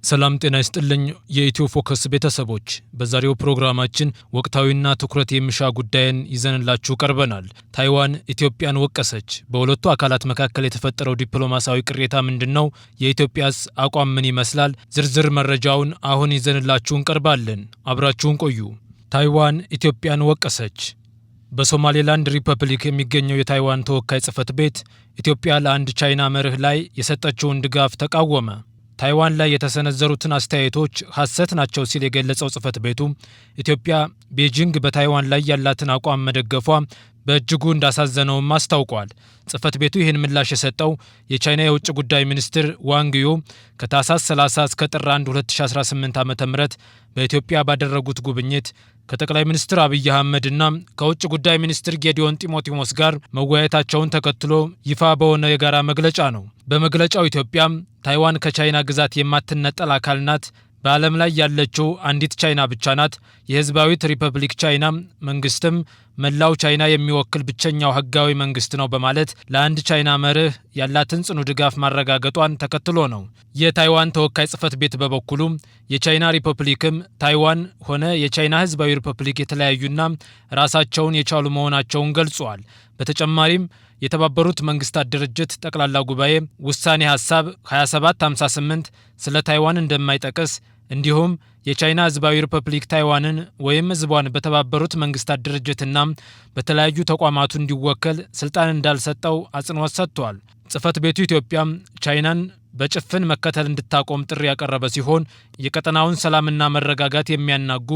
ሰላም ጤና ይስጥልኝ የኢትዮ ፎከስ ቤተሰቦች በዛሬው ፕሮግራማችን ወቅታዊና ትኩረት የሚሻ ጉዳይን ይዘንላችሁ ቀርበናል። ታይዋን ኢትዮጵያን ወቀሰች። በሁለቱ አካላት መካከል የተፈጠረው ዲፕሎማሲያዊ ቅሬታ ምንድነው? የኢትዮጵያስ አቋም ምን ይመስላል? ዝርዝር መረጃውን አሁን ይዘንላችሁ እንቀርባለን። አብራችሁን ቆዩ። ታይዋን ኢትዮጵያን ወቀሰች። በሶማሌላንድ ሪፐብሊክ የሚገኘው የታይዋን ተወካይ ጽሕፈት ቤት ኢትዮጵያ ለአንድ ቻይና መርህ ላይ የሰጠችውን ድጋፍ ተቃወመ። ታይዋን ላይ የተሰነዘሩትን አስተያየቶች ሐሰት ናቸው ሲል የገለጸው ጽሕፈት ቤቱ ኢትዮጵያ ቤጂንግ በታይዋን ላይ ያላትን አቋም መደገፏ በእጅጉ እንዳሳዘነውም አስታውቋል። ጽሕፈት ቤቱ ይህን ምላሽ የሰጠው የቻይና የውጭ ጉዳይ ሚኒስትር ዋንግ ዩ ከታህሳስ 30 እስከ ጥር 1 2018 ዓ.ም በኢትዮጵያ ባደረጉት ጉብኝት ከጠቅላይ ሚኒስትር አብይ አህመድና ከውጭ ጉዳይ ሚኒስትር ጌዲዮን ጢሞቴዎስ ጋር መወያየታቸውን ተከትሎ ይፋ በሆነ የጋራ መግለጫ ነው። በመግለጫው ኢትዮጵያ ታይዋን ከቻይና ግዛት የማትነጠል አካል ናት፣ በዓለም ላይ ያለችው አንዲት ቻይና ብቻ ናት፣ የሕዝባዊት ሪፐብሊክ ቻይና መንግስትም መላው ቻይና የሚወክል ብቸኛው ህጋዊ መንግስት ነው በማለት ለአንድ ቻይና መርህ ያላትን ጽኑ ድጋፍ ማረጋገጧን ተከትሎ ነው። የታይዋን ተወካይ ጽሕፈት ቤት በበኩሉ የቻይና ሪፐብሊክም ታይዋን ሆነ የቻይና ህዝባዊ ሪፐብሊክ የተለያዩና ራሳቸውን የቻሉ መሆናቸውን ገልጿል። በተጨማሪም የተባበሩት መንግስታት ድርጅት ጠቅላላ ጉባኤ ውሳኔ ሐሳብ 2758 ስለ ታይዋን እንደማይጠቅስ እንዲሁም የቻይና ህዝባዊ ሪፐብሊክ ታይዋንን ወይም ህዝቧን በተባበሩት መንግስታት ድርጅትና በተለያዩ ተቋማቱ እንዲወከል ስልጣን እንዳልሰጠው አጽንኦት ሰጥቷል። ጽሕፈት ቤቱ ኢትዮጵያ ቻይናን በጭፍን መከተል እንድታቆም ጥሪ ያቀረበ ሲሆን የቀጠናውን ሰላምና መረጋጋት የሚያናጉ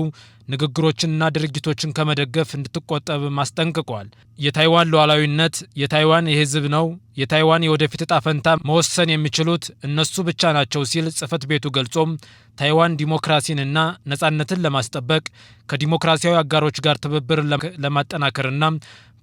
ንግግሮችንና ድርጊቶችን ከመደገፍ እንድትቆጠብ ማስጠንቅቋል። የታይዋን ሉዓላዊነት የታይዋን የህዝብ ነው። የታይዋን የወደፊት ዕጣ ፈንታ መወሰን የሚችሉት እነሱ ብቻ ናቸው ሲል ጽሕፈት ቤቱ ገልጾም ታይዋን ዲሞክራሲንና ነጻነትን ለማስጠበቅ ከዲሞክራሲያዊ አጋሮች ጋር ትብብርን ለማጠናከርና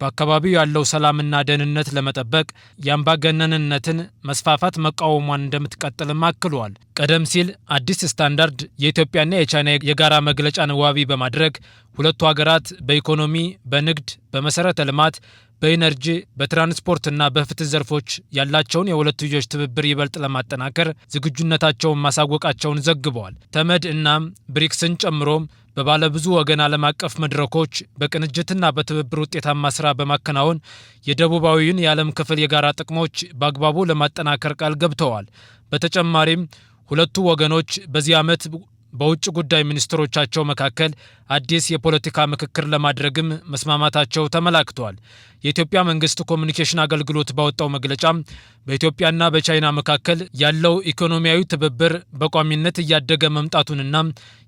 በአካባቢው ያለው ሰላምና ደህንነት ለመጠበቅ የአምባገነንነትን መስፋፋት መቃወሟን እንደምትቀጥልም አክሏል። ቀደም ሲል አዲስ ስታንዳርድ የኢትዮጵያና የቻይና የጋራ መግለጫን ዋቢ በማድረግ ሁለቱ ሀገራት በኢኮኖሚ፣ በንግድ፣ በመሰረተ ልማት፣ በኢነርጂ፣ በትራንስፖርትና በፍትህ ዘርፎች ያላቸውን የሁለትዮሽ ትብብር ይበልጥ ለማጠናከር ዝግጁነታቸውን ማሳወቃቸውን ዘግበዋል። ተመድ እናም ብሪክስን ጨምሮም በባለብዙ ወገን ዓለም አቀፍ መድረኮች በቅንጅትና በትብብር ውጤታማ ስራ በማከናወን የደቡባዊውን የዓለም ክፍል የጋራ ጥቅሞች በአግባቡ ለማጠናከር ቃል ገብተዋል። በተጨማሪም ሁለቱ ወገኖች በዚህ ዓመት በውጭ ጉዳይ ሚኒስትሮቻቸው መካከል አዲስ የፖለቲካ ምክክር ለማድረግም መስማማታቸው ተመላክቷል። የኢትዮጵያ መንግስት ኮሚኒኬሽን አገልግሎት ባወጣው መግለጫ በኢትዮጵያና በቻይና መካከል ያለው ኢኮኖሚያዊ ትብብር በቋሚነት እያደገ መምጣቱንና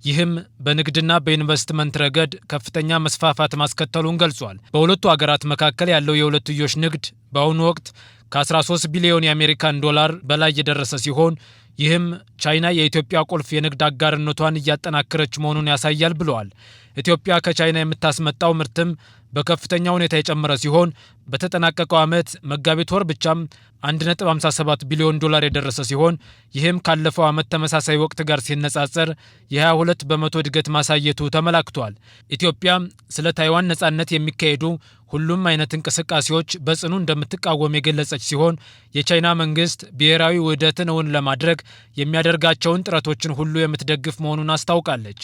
ይህም በንግድና በኢንቨስትመንት ረገድ ከፍተኛ መስፋፋት ማስከተሉን ገልጿል። በሁለቱ ሀገራት መካከል ያለው የሁለትዮሽ ንግድ በአሁኑ ወቅት ከ13 ቢሊዮን የአሜሪካን ዶላር በላይ የደረሰ ሲሆን ይህም ቻይና የኢትዮጵያ ቁልፍ የንግድ አጋርነቷን እያጠናከረች መሆኑን ያሳያል ብለዋል። ኢትዮጵያ ከቻይና የምታስመጣው ምርትም በከፍተኛ ሁኔታ የጨመረ ሲሆን በተጠናቀቀው ዓመት መጋቢት ወር ብቻም 1.57 ቢሊዮን ዶላር የደረሰ ሲሆን ይህም ካለፈው ዓመት ተመሳሳይ ወቅት ጋር ሲነጻጸር የ22 በመቶ እድገት ማሳየቱ ተመላክቷል። ኢትዮጵያ ስለ ታይዋን ነጻነት የሚካሄዱ ሁሉም አይነት እንቅስቃሴዎች በጽኑ እንደምትቃወም የገለጸች ሲሆን የቻይና መንግስት ብሔራዊ ውህደትን እውን ለማድረግ የሚያደርጋቸውን ጥረቶችን ሁሉ የምትደግፍ መሆኑን አስታውቃለች።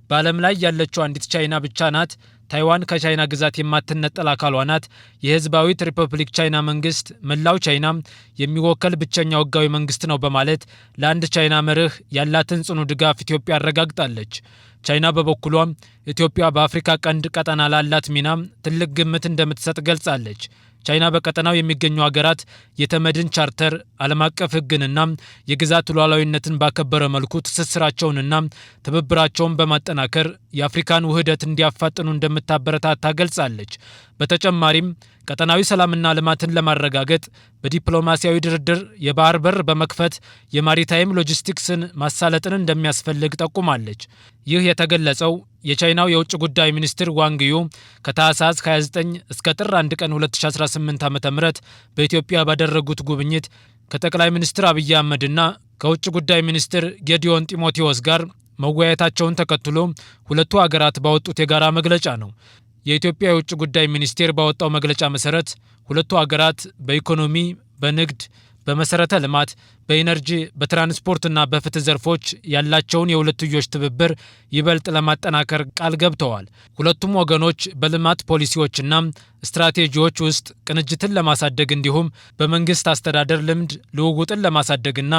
በዓለም ላይ ያለችው አንዲት ቻይና ብቻ ናት። ታይዋን ከቻይና ግዛት የማትነጠል አካሏ ናት። የህዝባዊት ሪፐብሊክ ቻይና መንግስት መላው ቻይና የሚወከል ብቸኛው ህጋዊ መንግስት ነው በማለት ለአንድ ቻይና መርህ ያላትን ጽኑ ድጋፍ ኢትዮጵያ አረጋግጣለች። ቻይና በበኩሏም ኢትዮጵያ በአፍሪካ ቀንድ ቀጠና ላላት ሚና ትልቅ ግምት እንደምትሰጥ ገልጻለች። ቻይና በቀጠናው የሚገኙ ሀገራት የተመድን ቻርተር ዓለም አቀፍ ህግንና የግዛት ሉዓላዊነትን ባከበረ መልኩ ትስስራቸውንና ትብብራቸውን በማጠናከር የአፍሪካን ውህደት እንዲያፋጥኑ እንደምታበረታታ ገልጻለች። በተጨማሪም ቀጠናዊ ሰላምና ልማትን ለማረጋገጥ በዲፕሎማሲያዊ ድርድር የባህር በር በመክፈት የማሪታይም ሎጂስቲክስን ማሳለጥን እንደሚያስፈልግ ጠቁማለች። ይህ የተገለጸው የቻይናው የውጭ ጉዳይ ሚኒስትር ዋንግ ዩ ከታህሳስ 29 እስከ ጥር 1 ቀን 2018 ዓ.ም በኢትዮጵያ ባደረጉት ጉብኝት ከጠቅላይ ሚኒስትር አብይ አህመድና ከውጭ ጉዳይ ሚኒስትር ጌዲዮን ጢሞቴዎስ ጋር መወያየታቸውን ተከትሎ ሁለቱ ሀገራት ባወጡት የጋራ መግለጫ ነው። የኢትዮጵያ የውጭ ጉዳይ ሚኒስቴር ባወጣው መግለጫ መሰረት ሁለቱ ሀገራት በኢኮኖሚ፣ በንግድ፣ በመሰረተ ልማት፣ በኢነርጂ፣ በትራንስፖርትና በፍትህ ዘርፎች ያላቸውን የሁለትዮሽ ትብብር ይበልጥ ለማጠናከር ቃል ገብተዋል። ሁለቱም ወገኖች በልማት ፖሊሲዎችና ስትራቴጂዎች ውስጥ ቅንጅትን ለማሳደግ እንዲሁም በመንግስት አስተዳደር ልምድ ልውውጥን ለማሳደግና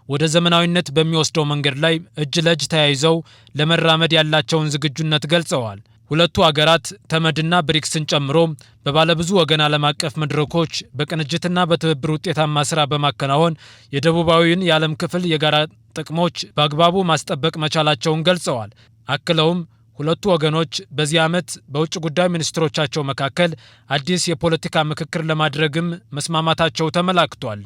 ወደ ዘመናዊነት በሚወስደው መንገድ ላይ እጅ ለእጅ ተያይዘው ለመራመድ ያላቸውን ዝግጁነት ገልጸዋል። ሁለቱ ሀገራት ተመድና ብሪክስን ጨምሮ በባለብዙ ወገን ዓለም አቀፍ መድረኮች በቅንጅትና በትብብር ውጤታማ ስራ በማከናወን የደቡባዊውን የዓለም ክፍል የጋራ ጥቅሞች በአግባቡ ማስጠበቅ መቻላቸውን ገልጸዋል። አክለውም ሁለቱ ወገኖች በዚህ ዓመት በውጭ ጉዳይ ሚኒስትሮቻቸው መካከል አዲስ የፖለቲካ ምክክር ለማድረግም መስማማታቸው ተመላክቷል።